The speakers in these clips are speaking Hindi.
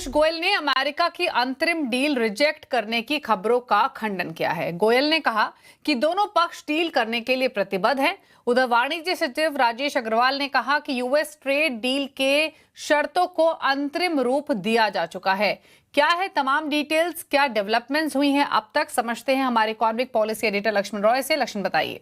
पीयूष गोयल ने अमेरिका की अंतरिम डील रिजेक्ट करने की खबरों का खंडन किया है। गोयल ने कहा कि दोनों पक्ष डील करने के लिए प्रतिबद्ध हैं। उधर वाणिज्य सचिव राजेश अग्रवाल ने कहा कि यूएस ट्रेड डील के शर्तों को अंतरिम रूप दिया जा चुका है। क्या है तमाम डिटेल्स, क्या डेवलपमेंट्स हुई हैं अब तक, समझते हैं हमारे economic policy editor Lakshman Roy से। लक्ष्मण बताइए।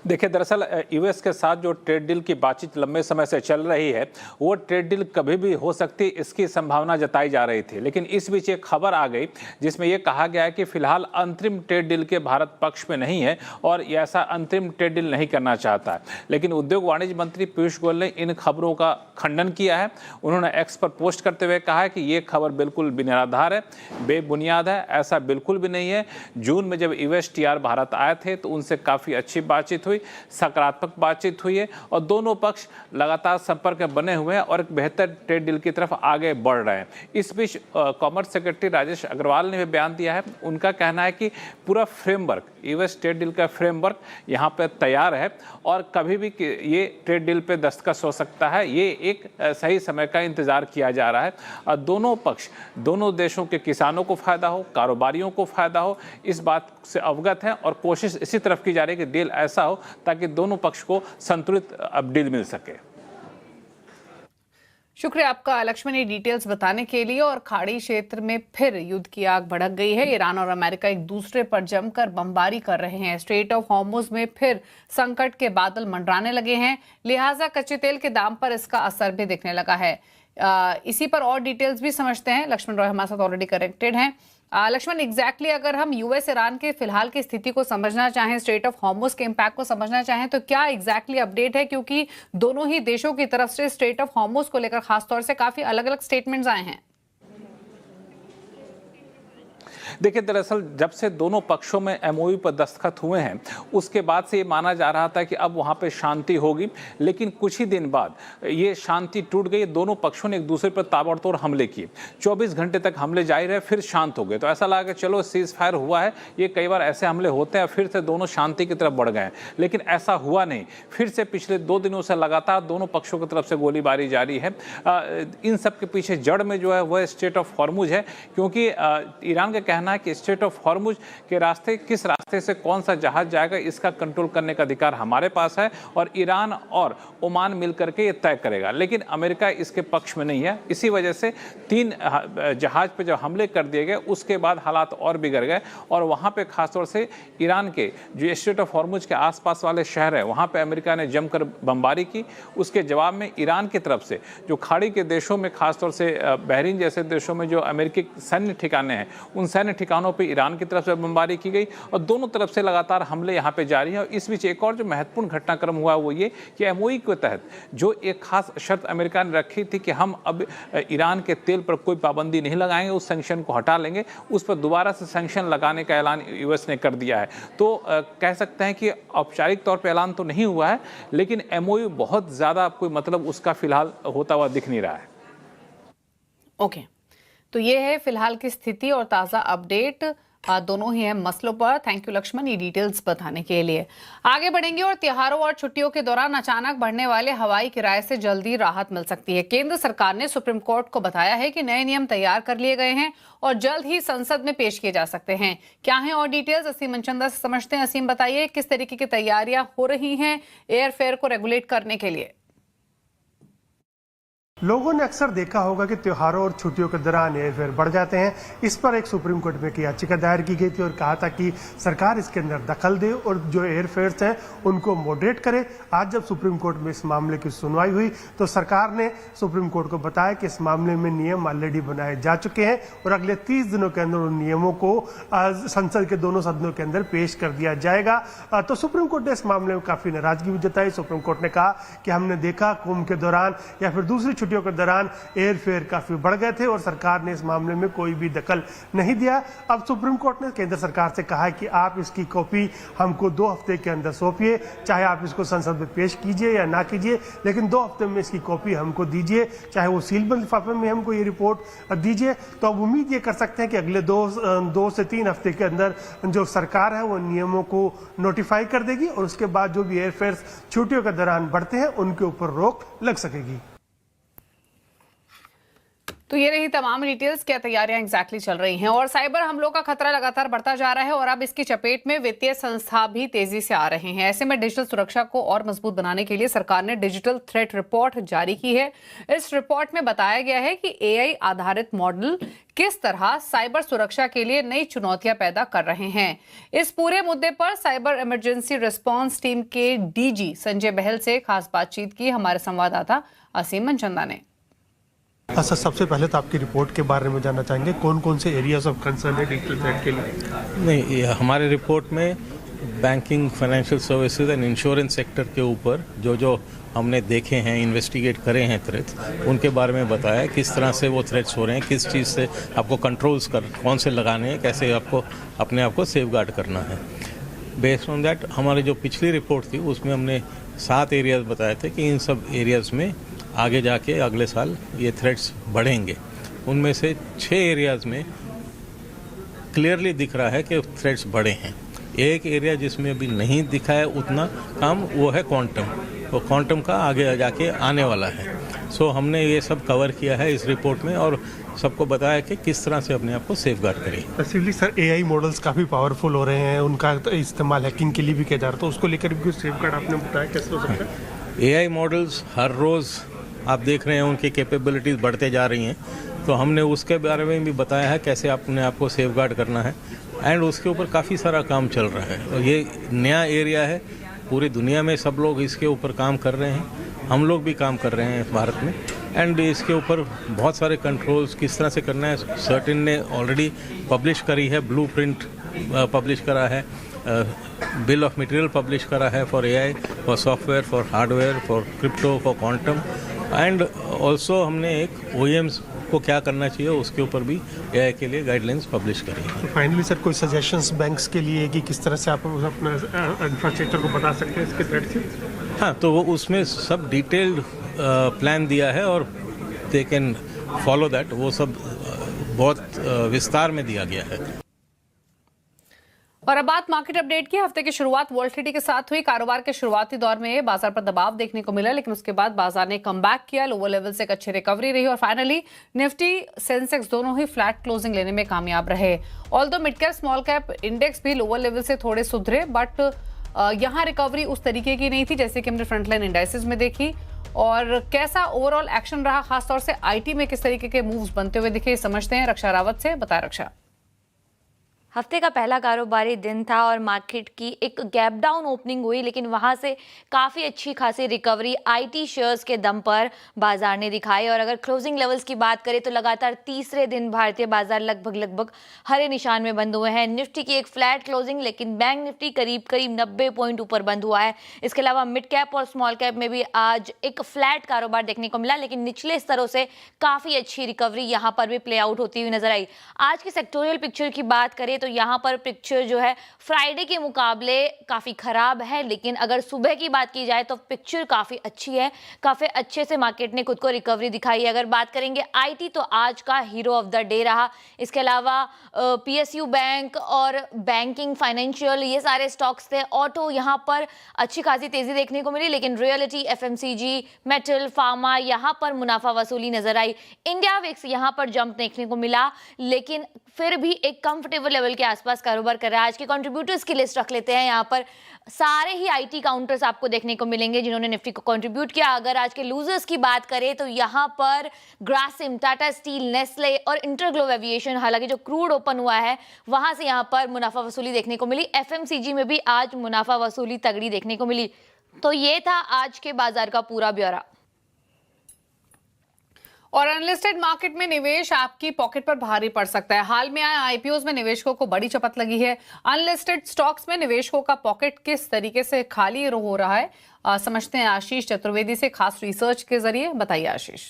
देखिए, दरअसल यूएस के साथ जो ट्रेड डील की बातचीत लंबे समय से चल रही है, वो ट्रेड डील कभी भी हो सकती, इसकी संभावना जताई जा रही थी। लेकिन इस बीच एक खबर आ गई जिसमें यह कहा गया है कि फिलहाल अंतरिम ट्रेड डील के भारत पक्ष में नहीं है और ऐसा अंतरिम ट्रेड डील नहीं करना चाहता है। लेकिन उद्योग वाणिज्य मंत्री पीयूष गोयल ने इन खबरों का खंडन किया है। उन्होंने एक्स पर पोस्ट करते हुए कहा है कि ये खबर बिल्कुल बिनिराधार है, बेबुनियाद है, ऐसा बिल्कुल भी नहीं है। जून में जब यूएसटीआर भारत आए थे तो उनसे काफ़ी अच्छी बातचीत हुई, सकारात्मक बातचीत हुई है और दोनों पक्ष लगातार संपर्क में बने हुए हैं और एक बेहतर ट्रेड डील की तरफ आगे बढ़ रहे हैं। इस बीच कॉमर्स सेक्रेटरी राजेश अग्रवाल ने भी बयान दिया है। उनका कहना है कि पूरा फ्रेमवर्क, यूएस ट्रेड डील का फ्रेमवर्क यहाँ पर तैयार है और कभी भी ये ट्रेड डील पे दस्तखत हो सकता है। ये एक सही समय का इंतजार किया जा रहा है और दोनों पक्ष, दोनों देशों के किसानों को फायदा हो, कारोबारियों को फायदा हो, इस बात से अवगत है और कोशिश इसी तरफ की जा रही है कि डील ऐसा हो ताकि दोनों पक्ष को संतुलित अब डील मिल सके। शुक्रिया आपका लक्ष्मण, ये डिटेल्स बताने के लिए। और खाड़ी क्षेत्र में फिर युद्ध की आग भड़क गई है। ईरान और अमेरिका एक दूसरे पर जमकर बमबारी कर रहे हैं। स्ट्रेट ऑफ हॉर्मुज में फिर संकट के बादल मंडराने लगे हैं, लिहाजा कच्चे तेल के दाम पर इसका असर भी दिखने लगा है। इसी पर और डिटेल्स भी समझते हैं। लक्ष्मण रॉय हमारे साथ ऑलरेडी कनेक्टेड हैं। लक्ष्मण, एग्जैक्टली अगर हम यूएस ईरान के फिलहाल की स्थिति को समझना चाहें, स्ट्रेट ऑफ हॉर्मुज के इम्पैक्ट को समझना चाहें, तो क्या एग्जैक्टली अपडेट है? क्योंकि दोनों ही देशों की तरफ से स्ट्रेट ऑफ हॉर्मुज को लेकर खासतौर से काफी अलग अलग स्टेटमेंट्स आए हैं। देखिए, दरअसल जब से दोनों पक्षों में एमओयू पर दस्तखत हुए हैं उसके बाद से ये माना जा रहा था कि अब वहाँ पे शांति होगी, लेकिन कुछ ही दिन बाद ये शांति टूट गई। दोनों पक्षों ने एक दूसरे पर ताबड़तोड़ हमले किए। 24 घंटे तक हमले जारी रहे, फिर शांत हो गए। तो ऐसा लगा कि चलो सीज फायर हुआ है। ये कई बार ऐसे हमले होते हैं, फिर से दोनों शांति की तरफ बढ़ गए, लेकिन ऐसा हुआ नहीं। फिर से पिछले 2 दिनों से लगातार दोनों पक्षों की तरफ से गोलीबारी जारी है। इन सब के पीछे जड़ में जो है वह स्ट्रेट ऑफ हॉर्मुज है, क्योंकि ईरान का कहना है कि स्ट्रेट ऑफ हॉर्मुज के रास्ते, किस रास्ते से कौन सा जहाज जाएगा, इसका कंट्रोल करने का अधिकार हमारे पास है और ईरान और ओमान मिलकर के ये तय करेगा। लेकिन अमेरिका इसके पक्ष में नहीं है। इसी वजह से 3 जहाज पे जब हमले कर दिए गए उसके बाद हालात और बिगड़ गए और वहाँ पे खासतौर से ईरान के जो स्ट्रेट ऑफ हॉर्मुज के आसपास वाले शहर है वहाँ पे अमेरिका ने जमकर बमबारी की। उसके जवाब में ईरान की तरफ से जो खाड़ी के देशों में, खासतौर से बहरीन जैसे देशों में जो अमेरिकी सैन्य ठिकाने हैं, उन सैन्य ठिकानों पे ईरान की तरफ से बमबारी की गई और दोनों तरफ से लगातार हमले यहाँ पे जारी हैं। और इस बीच एक और जो महत्वपूर्ण घटनाक्रम हुआ वो ये कि एमओयू के तहत जो एक खास शर्त अमेरिका ने रखी थी कि हम अब ईरान के तेल पर कोई पाबंदी नहीं लगाएंगे, उस सैंक्शन को हटा लेंगे, उस पर दोबारा से सैंक्शन लगाने का ऐलान यूएस ने कर दिया है। तो कह सकते हैं कि औपचारिक तौर पर ऐलान तो नहीं हुआ है, लेकिन एमओयू बहुत ज़्यादा कोई मतलब उसका फिलहाल होता हुआ दिख नहीं रहा है। ओके, तो ये है फिलहाल की स्थिति और ताज़ा अपडेट दोनों ही है मसलों पर। थैंक यू लक्ष्मण, ये डिटेल्स बताने के लिए। आगे बढ़ेंगे और त्योहारों और छुट्टियों के दौरान अचानक बढ़ने वाले हवाई किराए से जल्दी राहत मिल सकती है। केंद्र सरकार ने सुप्रीम कोर्ट को बताया है कि नए नियम तैयार कर लिए गए हैं और जल्द ही संसद में पेश किए जा सकते हैं। क्या है और डिटेल्स, असीम मनचंदा से समझते हैं। असीम, बताइए किस तरीके की तैयारियां हो रही हैं एयरफेयर को रेगुलेट करने के लिए? लोगों ने अक्सर देखा होगा कि त्योहारों और छुट्टियों के दौरान एयरफेयर बढ़ जाते हैं। इस पर एक सुप्रीम कोर्ट में एक याचिका दायर की गई थी और कहा था कि सरकार इसके अंदर दखल दे और जो एयरफेयर्स हैं उनको मॉडरेट करे। आज जब सुप्रीम कोर्ट में इस मामले की सुनवाई हुई तो सरकार ने सुप्रीम कोर्ट को बताया कि इस मामले में नियम ऑलरेडी बनाए जा चुके हैं और अगले 30 दिनों के अंदर उन नियमों को संसद के दोनों सदनों के अंदर पेश कर दिया जाएगा। तो सुप्रीम कोर्ट ने इस मामले में काफी नाराजगी भी जताई। सुप्रीम कोर्ट ने कहा कि हमने देखा कुंभ के दौरान या फिर दूसरी छुट्टियों के दौरान एयरफेयर काफी बढ़ गए थे और सरकार ने इस मामले में कोई भी दखल नहीं दिया। अब सुप्रीम कोर्ट ने केंद्र सरकार से कहा है कि आप इसकी कॉपी हमको 2 हफ्ते के अंदर सौंपिए, चाहे आप इसको संसद में पेश कीजिए या ना कीजिए, लेकिन 2 हफ्ते में इसकी कॉपी हमको दीजिए, चाहे वो सीलबंद लिफाफे में हमको ये रिपोर्ट दीजिए। तो अब उम्मीद ये कर सकते हैं कि अगले 2 से 3 हफ्ते के अंदर जो सरकार है वो नियमों को नोटिफाई कर देगी और उसके बाद जो भी एयरफेयर छुट्टियों के दौरान बढ़ते हैं उनके ऊपर रोक लग सकेगी। तो ये रही तमाम डिटेल्स, क्या तैयारियां एग्जैक्टली चल रही हैं। और साइबर हमलों का खतरा लगातार बढ़ता जा रहा है और अब इसकी चपेट में वित्तीय संस्था भी तेजी से आ रहे हैं। ऐसे में डिजिटल सुरक्षा को और मजबूत बनाने के लिए सरकार ने डिजिटल थ्रेट रिपोर्ट जारी की है। इस रिपोर्ट में बताया गया है कि एआई आधारित मॉडल किस तरह साइबर सुरक्षा के लिए नई चुनौतियां पैदा कर रहे हैं। इस पूरे मुद्दे पर साइबर इमरजेंसी रिस्पांस टीम के डीजी संजय बहल से खास बातचीत की हमारे संवाददाता असीम मनचंदा ने। सर, सबसे पहले तो आपकी रिपोर्ट के बारे में जानना चाहेंगे, कौन कौन से एरियाज ऑफ कंसर्न है डिजिटल थ्रेट के लिए? नहीं, ये हमारे रिपोर्ट में banking, financial services and insurance sector के ऊपर जो जो हमने देखे हैं, इन्वेस्टिगेट करे हैं थ्रेट्स, उनके बारे में बताया किस तरह से वो थ्रेट्स हो रहे हैं, किस चीज़ से आपको कंट्रोल्स कौन से लगाने हैं, कैसे आपको अपने आप को सेफगार्ड करना है। बेस्ड ऑन दैट हमारी जो पिछली रिपोर्ट थी उसमें हमने 7 एरियाज बताए थे कि इन सब एरियाज़ में आगे जाके अगले साल ये थ्रेट्स बढ़ेंगे। उनमें से 6 एरियाज़ में क्लियरली दिख रहा है कि थ्रेट्स बढ़े हैं। एक एरिया जिसमें अभी नहीं दिखा है उतना काम, वो है क्वांटम। वो क्वांटम का आगे जाके आने वाला है। सो हमने ये सब कवर किया है इस रिपोर्ट में और सबको बताया कि किस तरह से अपने आप को सेफगार्ड करें। स्पेसिफिकली सर, एआई मॉडल्स काफ़ी पावरफुल हो रहे हैं, उनका इस्तेमाल हैकिंग के लिए भी किया जा रहा है, तो उसको लेकर भी कुछ सेफगार्ड आपने बताया कैसे हो सकता है? एआई मॉडल्स हर रोज़ आप देख रहे हैं उनकी कैपेबिलिटीज़ बढ़ते जा रही हैं, तो हमने उसके बारे में भी बताया है कैसे अपने आप को सेफगार्ड करना है। एंड उसके ऊपर काफ़ी सारा काम चल रहा है और ये नया एरिया है, पूरी दुनिया में सब लोग इसके ऊपर काम कर रहे हैं, हम लोग भी काम कर रहे हैं भारत में। एंड इसके ऊपर बहुत सारे कंट्रोल्स किस तरह से करना है, सर्टेन ने ऑलरेडी पब्लिश करी है, ब्लूप्रिंट पब्लिश करा है, बिल ऑफ मटेरियल पब्लिश करा है for AI, for software, for hardware, for crypto, for quantum. And also हमने एक OEMs को क्या करना चाहिए उसके ऊपर भी एआई के लिए गाइडलाइंस पब्लिश करी है। तो फाइनली सर, कोई सजेशंस बैंक्स के लिए कि किस तरह से आप अपना इंफ्रास्ट्रक्चर को बता सकते हैं इसके थ्रेट से? हाँ, तो वो उसमें सब डिटेल्ड प्लान दिया है और दे कैन फॉलो दैट। वो सब बहुत विस्तार में दिया गया है। और अब बात मार्केट अपडेट की। हफ्ते की शुरुआत वॉलेटिलिटी के साथ हुई। कारोबार के शुरुआती दौर में बाजार पर दबाव देखने को मिला, लेकिन उसके बाद बाजार ने कमबैक किया। लोअर लेवल से एक अच्छी रिकवरी रही और फाइनली निफ्टी, सेंसेक्स दोनों ही फ्लैट क्लोजिंग लेने में कामयाब रहे। Although mid cap, small cap index भी लोअर लेवल से थोड़े सुधरे, बट यहाँ रिकवरी उस तरीके की नहीं थी जैसे कि हमने फ्रंटलाइन इंडाइसेस में देखी। और कैसा ओवरऑल एक्शन रहा, खासतौर से आईटी में किस तरीके के मूव्स बनते हुए दिखे, समझते हैं रक्षा रावत से। बताया रक्षा। हफ्ते का पहला कारोबारी दिन था और मार्केट की एक गैप डाउन ओपनिंग हुई, लेकिन वहां से काफ़ी अच्छी खासी रिकवरी आईटी शेयर्स के दम पर बाजार ने दिखाई। और अगर क्लोजिंग लेवल्स की बात करें तो लगातार तीसरे दिन भारतीय बाजार लगभग हरे निशान में बंद हुए हैं। निफ्टी की एक फ्लैट क्लोजिंग, लेकिन बैंक निफ्टी करीब 90 पॉइंट ऊपर बंद हुआ है। इसके अलावा मिड कैप और स्मॉल कैप में भी आज एक फ्लैट कारोबार देखने को मिला, लेकिन निचले स्तरों से काफ़ी अच्छी रिकवरी यहाँ पर भी प्ले आउट होती हुई नजर आई। आज की सेक्टोरियल पिक्चर की बात करें तो यहाँ पर पिक्चर जो है फ्राइडे के मुकाबले काफ़ी खराब है, लेकिन अगर सुबह की बात की जाए तो पिक्चर काफ़ी अच्छी है। काफ़ी अच्छे से मार्केट ने खुद को रिकवरी दिखाई है। अगर बात करेंगे आईटी तो आज का हीरो ऑफ द डे रहा। इसके अलावा PSU बैंक और बैंकिंग, फाइनेंशियल, ये सारे स्टॉक्स थे। ऑटो यहाँ पर अच्छी खासी तेज़ी देखने को मिली, लेकिन रियलिटी, FMCG, मेटल, फार्मा, यहाँ पर मुनाफा वसूली नजर आई। इंडिया विक्स यहाँ पर जंप देखने को मिला, लेकिन फिर भी एक कंफर्टेबल लेवल के आसपास कारोबार कर रहा है। आज के कंट्रीब्यूटर्स की लिस्ट रख लेते हैं। यहाँ पर सारे ही आईटी काउंटर्स आपको देखने को मिलेंगे जिन्होंने निफ्टी को कंट्रीब्यूट किया। अगर आज के लूजर्स की बात करें तो यहाँ पर ग्रासिम, टाटा स्टील, नेस्ले और इंटरग्लोब एविएशन, हालांकि जो क्रूड ओपन हुआ है वहां से यहाँ पर मुनाफा वसूली देखने को मिली। FMCG में भी आज मुनाफा वसूली तगड़ी देखने को मिली। तो ये था आज के बाजार का पूरा ब्यौरा। और अनलिस्टेड मार्केट में निवेश आपकी पॉकेट पर भारी पड़ सकता है। हाल में आए आईपीओज में निवेशकों को बड़ी चपत लगी है। अनलिस्टेड स्टॉक्स में निवेशकों का पॉकेट किस तरीके से खाली हो रहा है, समझते हैं आशीष चतुर्वेदी से खास रिसर्च के जरिए। बताइए आशीष।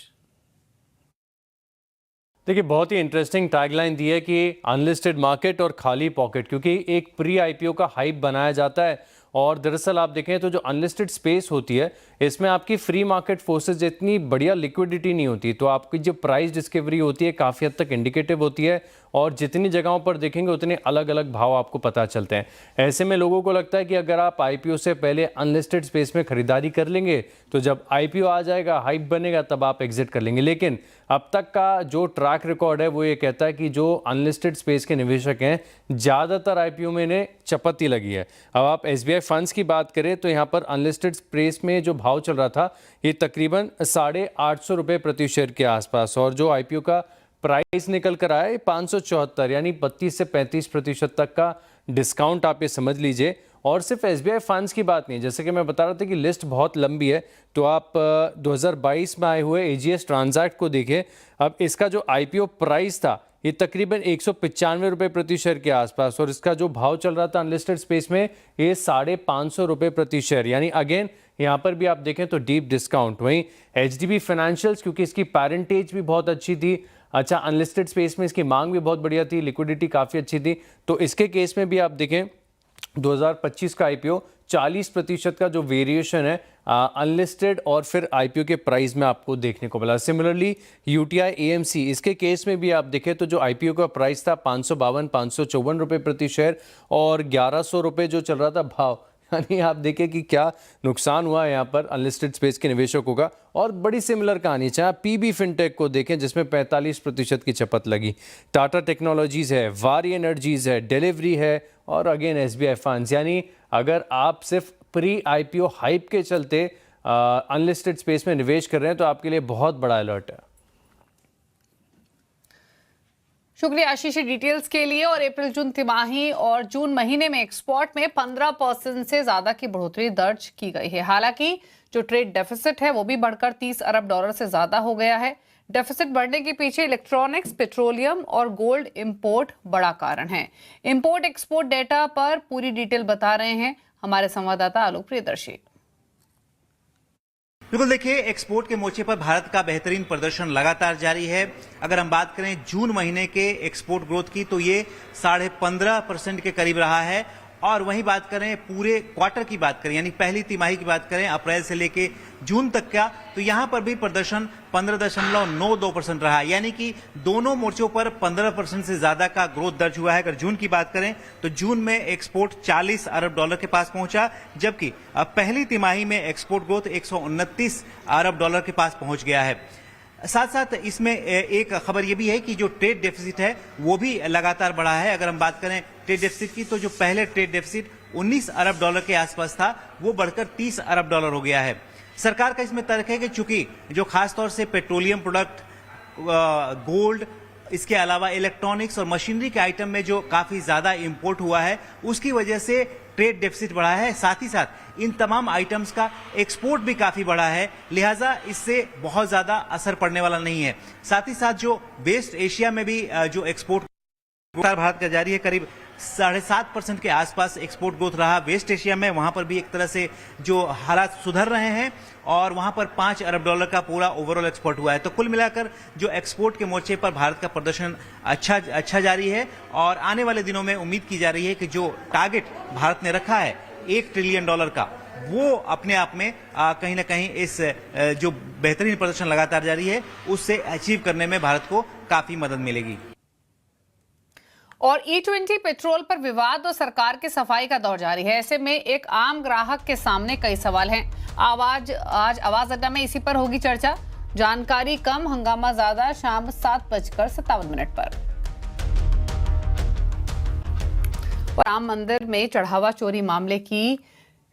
देखिए, बहुत ही इंटरेस्टिंग टैगलाइन दी है कि अनलिस्टेड मार्केट और खाली पॉकेट, क्योंकि एक प्री आईपीओ का हाइप बनाया जाता है और दरअसल आप देखें तो जो अनलिस्टेड स्पेस होती है इसमें आपकी फ्री मार्केट फोर्सेस जितनी बढ़िया लिक्विडिटी नहीं होती, तो आपकी जो प्राइस डिस्कवरी होती है काफ़ी हद तक इंडिकेटिव होती है और जितनी जगहों पर देखेंगे उतने अलग अलग भाव आपको पता चलते हैं। ऐसे में लोगों को लगता है कि अगर आप आईपीओ से पहले अनलिस्टेड स्पेस में खरीदारी कर लेंगे तो जब आईपीओ आ जाएगा, हाइप बनेगा, तब आप एग्जिट कर लेंगे। लेकिन अब तक का जो ट्रैक रिकॉर्ड है वो ये कहता है कि जो अनलिस्टेड स्पेस के निवेशक हैं ज़्यादातर आईपीओ में इन्हें चपत्ती लगी है। अब आप एसबीआई फंड्स की बात करें तो यहाँ पर अनलिस्टेड स्पेस में जो भाव चल रहा था ये तकरीबन 850 रुपये प्रति शेयर के आसपास, और जो आईपीओ का प्राइस निकल कर आया 574, यानी 32 से 35% तक का डिस्काउंट आप ये समझ लीजिए। और सिर्फ एसबीआई फंड्स की बात नहीं, जैसे कि मैं बता रहा था कि लिस्ट बहुत लंबी है, तो आप 2022 में आए हुए एजीएस ट्रांजैक्ट को देखें। अब इसका जो आईपीओ प्राइस था ये तकरीबन 195 रुपये प्रति शेयर के आसपास, और इसका जो भाव चल रहा था अनलिस्टेड स्पेस में ये 550 रुपये प्रति शेयर, यानी अगेन यहाँ पर भी आप देखें तो डीप डिस्काउंट। वहीं एचडीबी फाइनेंशियल्स, क्योंकि इसकी पेरेंटेज भी बहुत अच्छी थी, अच्छा अनलिस्टेड स्पेस में इसकी मांग भी बहुत बढ़िया थी, लिक्विडिटी काफ़ी अच्छी थी, तो इसके केस में भी आप देखें 2025 का आईपीओ 40% का जो वेरिएशन है अनलिस्टेड और फिर आईपीओ के प्राइस में आपको देखने को मिला। सिमिलरली यूटीआई एएमसी, इसके केस में भी आप देखें तो जो आईपीओ का प्राइस था 552-554 रुपये प्रति शेयर और 1100 रुपये जो चल रहा था भाव, यानी आप देखें कि क्या नुकसान हुआ है यहाँ पर अनलिस्टेड स्पेस के निवेशकों का। और बड़ी सिमिलर कहानी, चाहे पीबी फिनटेक को देखें जिसमें 45% की चपत लगी, टाटा टेक्नोलॉजीज़ है, वारी एनर्जीज़ है, डिलीवरी है और अगेन एसबीआई फंड्स। यानी अगर आप सिर्फ प्री आईपीओ हाइप के चलते अनलिस्टेड स्पेस में निवेश कर रहे हैं तो आपके लिए बहुत बड़ा अलर्ट है। शुक्रिया आशीष डिटेल्स के लिए। और अप्रैल जून तिमाही और जून महीने में एक्सपोर्ट में 15% से ज्यादा की बढ़ोतरी दर्ज की गई है। हालांकि जो ट्रेड डेफिसिट है वो भी बढ़कर $30 अरब से ज्यादा हो गया है। डेफिसिट बढ़ने के पीछे इलेक्ट्रॉनिक्स, पेट्रोलियम और गोल्ड इंपोर्ट बड़ा कारण है। इंपोर्ट एक्सपोर्ट डेटा पर पूरी डिटेल बता रहे हैं हमारे संवाददाता आलोक प्रियदर्शी। बिल्कुल, देखिए एक्सपोर्ट के मोर्चे पर भारत का बेहतरीन प्रदर्शन लगातार जारी है। अगर हम बात करें जून महीने के एक्सपोर्ट ग्रोथ की तो ये 15.5% के करीब रहा है, और वहीं बात करें पूरे क्वार्टर की बात करें, यानी पहली तिमाही की बात करें अप्रैल से लेके जून तक का, तो यहां पर भी प्रदर्शन 15.92% रहा, यानी कि दोनों मोर्चों पर 15% से ज्यादा का ग्रोथ दर्ज हुआ है। अगर जून की बात करें तो जून में एक्सपोर्ट $40 अरब के पास पहुंचा, जबकि पहली तिमाही में एक्सपोर्ट ग्रोथ $129 अरब के पास पहुंच गया है। साथ साथ इसमें एक खबर यह भी है कि जो ट्रेड डेफिसिट है वो भी लगातार बढ़ा है। अगर हम बात करें ट्रेड डेफिसिट की तो जो पहले ट्रेड डेफिसिट $19 अरब के आसपास था वो बढ़कर $30 अरब हो गया है। सरकार का इसमें तर्क है कि चूंकि जो खासतौर से पेट्रोलियम प्रोडक्ट, गोल्ड, इसके अलावा इलेक्ट्रॉनिक्स और मशीनरी के आइटम में जो काफी ज्यादा इंपोर्ट हुआ है उसकी वजह से ट्रेड डेफिसिट बढ़ा है। साथ ही साथ इन तमाम आइटम्स का एक्सपोर्ट भी काफी बढ़ा है, लिहाजा इससे बहुत ज्यादा असर पड़ने वाला नहीं है। साथ ही साथ जो वेस्ट एशिया में भी जो एक्सपोर्ट भारत का जारी है, करीब 7.5% के आसपास एक्सपोर्ट ग्रोथ रहा वेस्ट एशिया में। वहां पर भी एक तरह से जो हालात सुधर रहे हैं और वहां पर $5 अरब का पूरा ओवरऑल एक्सपोर्ट हुआ है। तो कुल मिलाकर जो एक्सपोर्ट के मोर्चे पर भारत का प्रदर्शन अच्छा जारी है, और आने वाले दिनों में उम्मीद की जा रही है कि जो टारगेट भारत ने रखा है $1 ट्रिलियन का, वो अपने आप में कहीं ना कहीं इस जो बेहतरीन प्रदर्शन लगातार जारी है उससे अचीव करने में भारत को काफी मदद मिलेगी। और E20 पेट्रोल पर विवाद और सरकार की सफाई का दौर जारी है। ऐसे में एक आम ग्राहक के सामने कई सवाल हैं। आज आवाज अड्डा में इसी पर होगी चर्चा। जानकारी कम, हंगामा ज्यादा, शाम 7:57 पर। और राम मंदिर में चढ़ावा चोरी मामले की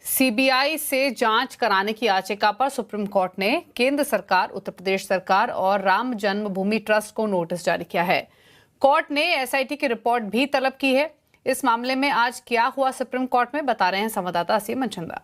सीबीआई से जांच कराने की याचिका पर सुप्रीम कोर्ट ने केंद्र सरकार, उत्तर प्रदेश सरकार और राम जन्मभूमि ट्रस्ट को नोटिस जारी किया है। कोर्ट ने एसआईटी की रिपोर्ट भी तलब की है। इस मामले में आज क्या हुआ सुप्रीम कोर्ट में, बता रहे हैं संवाददाता असीम मनचंदा।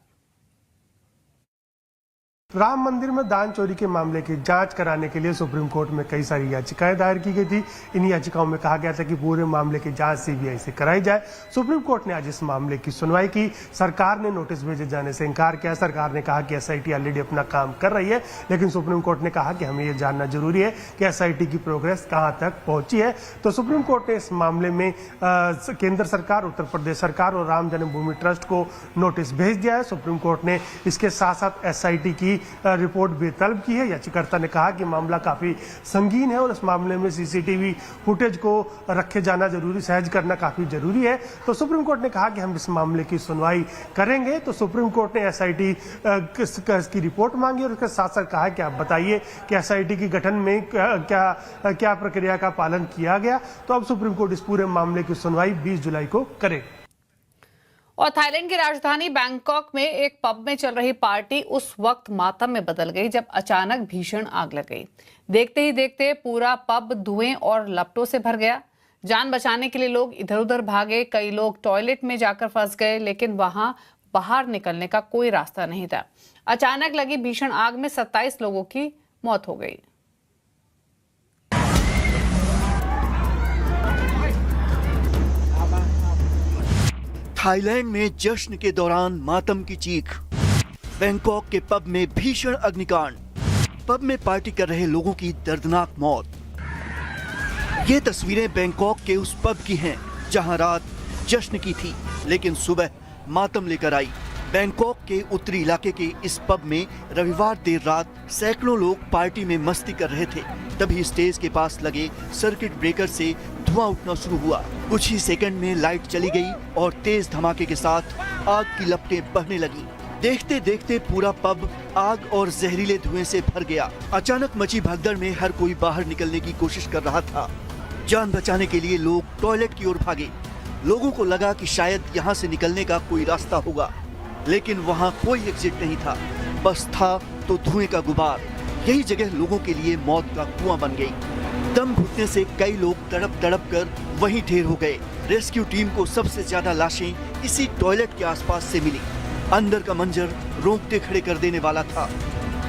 राम मंदिर में दान चोरी के मामले की जांच कराने के लिए सुप्रीम कोर्ट में कई सारी याचिकाएं दायर की गई थी। इन याचिकाओं में कहा गया था कि पूरे मामले की जांच सीबीआई से कराई जाए। सुप्रीम कोर्ट ने आज इस मामले की सुनवाई की। सरकार ने नोटिस भेजे जाने से इनकार किया। सरकार ने कहा कि एसआईटी ऑलरेडी अपना काम कर रही है, लेकिन सुप्रीम कोर्ट ने कहा कि हमें यह जानना जरूरी है कि एसआईटी की प्रोग्रेस कहां तक पहुंची है। तो सुप्रीम कोर्ट ने इस मामले में केंद्र सरकार, उत्तर प्रदेश सरकार और राम जन्मभूमि ट्रस्ट को नोटिस भेज दिया है। सुप्रीम कोर्ट ने इसके साथ साथ एसआईटी की रिपोर्ट भी तलब की है। याचिकाकर्ता ने कहा कि मामला काफी संगीन है और इस मामले में सीसीटीवी फुटेज को रखे जाना जरूरी, सहज करना काफी जरूरी है। तो सुप्रीम कोर्ट ने कहा कि हम इस मामले की सुनवाई करेंगे। तो सुप्रीम कोर्ट ने एसआईटी की रिपोर्ट मांगी और उसके साथ साथ कहा कि आप बताइए कि एसआईटी की गठन में क्या प्रक्रिया का पालन किया गया। तो अब सुप्रीम कोर्ट इस पूरे मामले की सुनवाई 20 जुलाई को करेगा। और थाईलैंड की राजधानी बैंकॉक में एक पब में चल रही पार्टी उस वक्त मातम में बदल गई जब अचानक भीषण आग लग गई। देखते ही देखते पूरा पब धुएं और लपटों से भर गया। जान बचाने के लिए लोग इधर उधर भागे, कई लोग टॉयलेट में जाकर फंस गए, लेकिन वहां बाहर निकलने का कोई रास्ता नहीं था। अचानक लगी भीषण आग में 27 लोगों की मौत हो गई। थाईलैंड में जश्न के दौरान मातम की चीख। बैंकॉक के पब में भीषण अग्निकांड। पब में पार्टी कर रहे लोगों की दर्दनाक मौत। ये तस्वीरें बैंकॉक के उस पब की हैं जहां रात जश्न की थी, लेकिन सुबह मातम लेकर आई। बैंकॉक के उत्तरी इलाके के इस पब में रविवार देर रात सैकड़ों लोग पार्टी में मस्ती कर रहे थे। तभी स्टेज के पास लगे सर्किट ब्रेकर से धुआं उठना शुरू हुआ। कुछ ही सेकंड में लाइट चली गई और तेज धमाके के साथ आग की लपटें बहने लगी। देखते देखते पूरा पब आग और जहरीले धुएं से भर गया। अचानक मची भगदड़ में हर कोई बाहर निकलने की कोशिश कर रहा था। जान बचाने के लिए लोग टॉयलेट की ओर भागे। लोगों को लगा कि शायद यहाँ से निकलने का कोई रास्ता होगा, लेकिन वहाँ कोई एग्जिट नहीं था। बस था तो धुएं का गुबार। यही जगह लोगों के लिए मौत का कुआं बन गई। दम घुटने से कई लोग तड़प तड़प कर वहीं ढेर हो गए। रेस्क्यू टीम को सबसे ज्यादा लाशें इसी टॉयलेट के आसपास से मिली। अंदर का मंजर रोंगटे खड़े कर देने वाला था।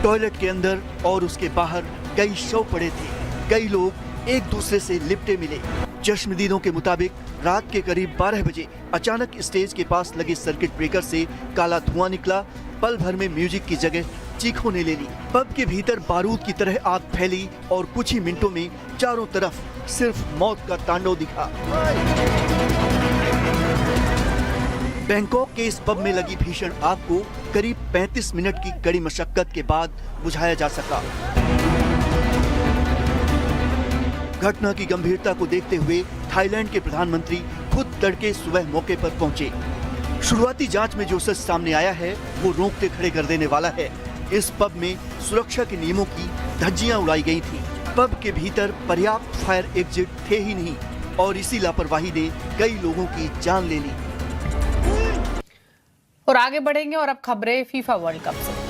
टॉयलेट के अंदर और उसके बाहर कई शव पड़े थे। कई लोग एक दूसरे से लिपटे मिले। चश्मदीदों के मुताबिक रात के करीब 12 बजे अचानक स्टेज के पास लगे सर्किट ब्रेकर से काला धुआं निकला। पल भर में म्यूजिक की जगह चीखों ने ले ली। पब के भीतर बारूद की तरह आग फैली और कुछ ही मिनटों में चारों तरफ सिर्फ मौत का तांडव दिखा। बैंकॉक के इस पब में लगी भीषण आग को करीब 35 मिनट की कड़ी मशक्कत के बाद बुझाया जा सका। घटना की गंभीरता को देखते हुए थाईलैंड के प्रधानमंत्री खुद तड़के सुबह मौके पर पहुंचे। शुरुआती जांच में जो सच सामने आया है वो रोंगटे खड़े कर देने वाला है। इस पब में सुरक्षा के नियमों की धज्जियां उड़ाई गई थी। पब के भीतर पर्याप्त फायर एग्जिट थे ही नहीं और इसी लापरवाही ने कई लोगों की जान ले ली। और आगे बढ़ेंगे और अब खबरें फीफा वर्ल्ड कप से।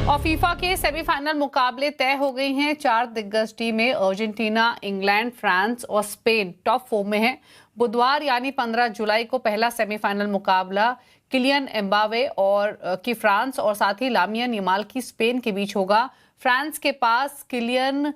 और फीफा के सेमीफाइनल मुकाबले तय हो गई हैं। 4 दिग्गज टीमें अर्जेंटीना, इंग्लैंड, फ्रांस और स्पेन टॉप 4 में हैं। बुधवार यानी 15 जुलाई को पहला सेमीफाइनल मुकाबला किलियन एम्बावे की फ्रांस और साथ ही लामिन यमाल की स्पेन के बीच होगा। फ्रांस के पास किलियन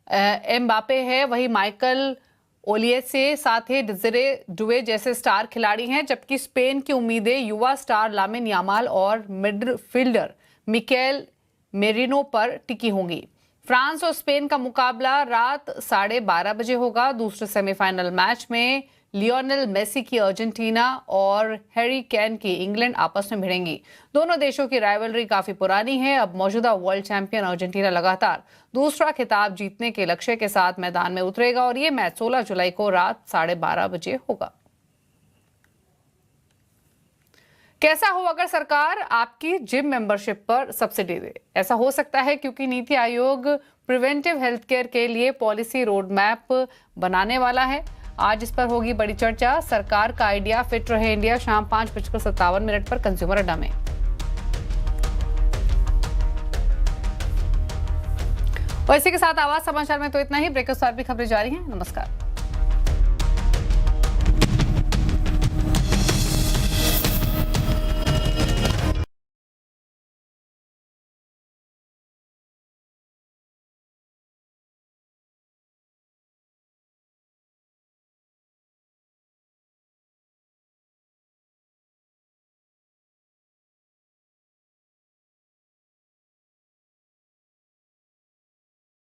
एम्बापे है, वही माइकल ओलियेसे, साथ ही डिज़रे डुए जैसे स्टार खिलाड़ी हैं, जबकि स्पेन की उम्मीदें युवा स्टार लामिन यमाल और मिडफील्डर मिकेल मेरिनो पर टिकी होंगी। फ्रांस और स्पेन का मुकाबला रात 12:30 बजे होगा। दूसरे सेमीफाइनल मैच में लियोनेल मेसी की अर्जेंटीना और हैरी केन की इंग्लैंड आपस में भिड़ेंगी। दोनों देशों की राइवलरी काफी पुरानी है। अब मौजूदा वर्ल्ड चैंपियन अर्जेंटीना लगातार दूसरा खिताब जीतने के लक्ष्य के साथ मैदान में उतरेगा और ये मैच 16 जुलाई को रात 12:30 बजे होगा। कैसा हो अगर सरकार आपकी जिम मेंबरशिप पर सब्सिडी दे? ऐसा हो सकता है क्योंकि NITI Aayog preventive health care के लिए पॉलिसी रोड मैप बनाने वाला है। आज इस पर होगी बड़ी चर्चा। सरकार का आइडिया फिट रहे इंडिया शाम 5:57 पर कंज्यूमर अड्डा में। और इसी के साथ आवाज समाचार में तो इतना ही। ब्रेक के साथ भी खबरें जारी हैं। नमस्कार।